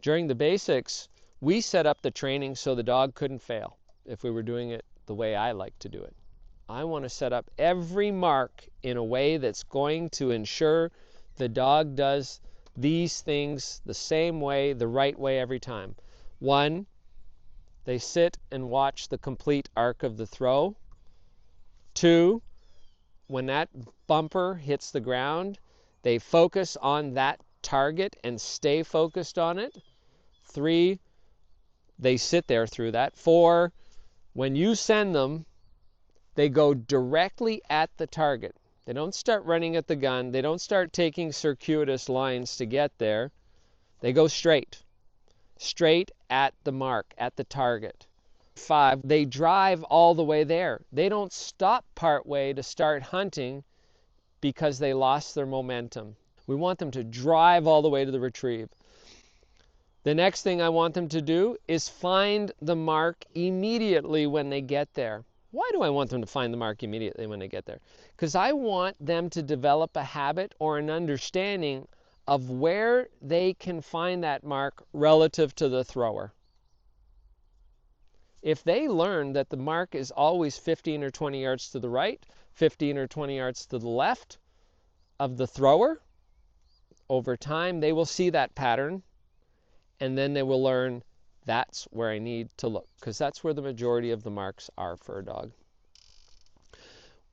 During the basics, we set up the training so the dog couldn't fail if we were doing it the way I like to do it. I want to set up every mark in a way that's going to ensure the dog does these things the same way, the right way every time. 1, they sit and watch the complete arc of the throw. 2, when that bumper hits the ground, they focus on that target and stay focused on it. 3, they sit there through that. 4, when you send them, they go directly at the target. They don't start running at the gun. They don't start taking circuitous lines to get there. They go straight at the mark, at the target. 5, they drive all the way there. They don't stop part way to start hunting because they lost their momentum. We want them to drive all the way to the retrieve. The next thing I want them to do is find the mark immediately when they get there. Why do I want them to find the mark immediately when they get there? Because I want them to develop a habit or an understanding of where they can find that mark relative to the thrower. If they learn that the mark is always 15 or 20 yards to the right, 15 or 20 yards to the left of the thrower, over time they will see that pattern, and then they will learn that's where I need to look, because that's where the majority of the marks are for a dog.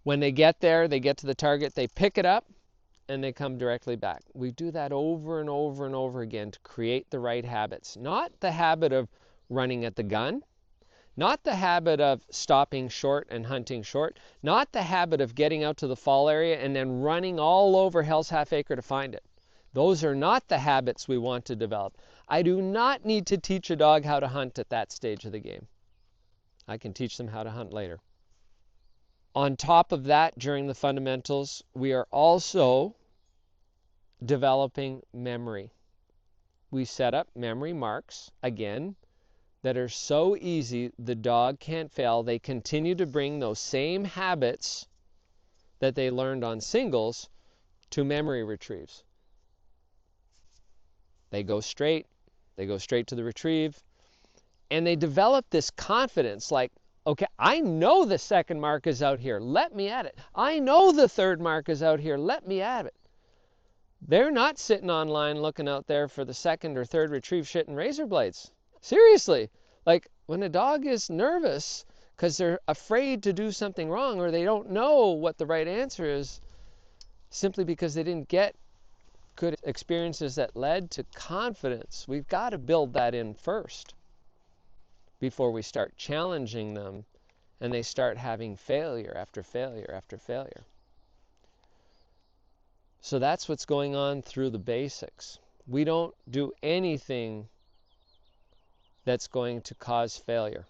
When they get there, they get to the target, they pick it up, and they come directly back. We do that over and over and over again to create the right habits. Not the habit of running at the gun, not the habit of stopping short and hunting short, not the habit of getting out to the fall area and then running all over Hell's Half Acre to find it. Those are not the habits we want to develop. I do not need to teach a dog how to hunt at that stage of the game. I can teach them how to hunt later. On top of that, during the fundamentals, we are also developing memory. We set up memory marks, again, that are so easy the dog can't fail. They continue to bring those same habits that they learned on singles to memory retrieves. They go straight to the retrieve, and they develop this confidence like, okay, I know the second mark is out here, let me at it. I know the third mark is out here, let me at it. They're not sitting online looking out there for the second or third retrieve shitting razor blades. Seriously, like when a dog is nervous because they're afraid to do something wrong or they don't know what the right answer is, simply because they didn't get good experiences that led to confidence. We've got to build that in first before we start challenging them and they start having failure after failure after failure. So that's what's going on through the basics. We don't do anything that's going to cause failure.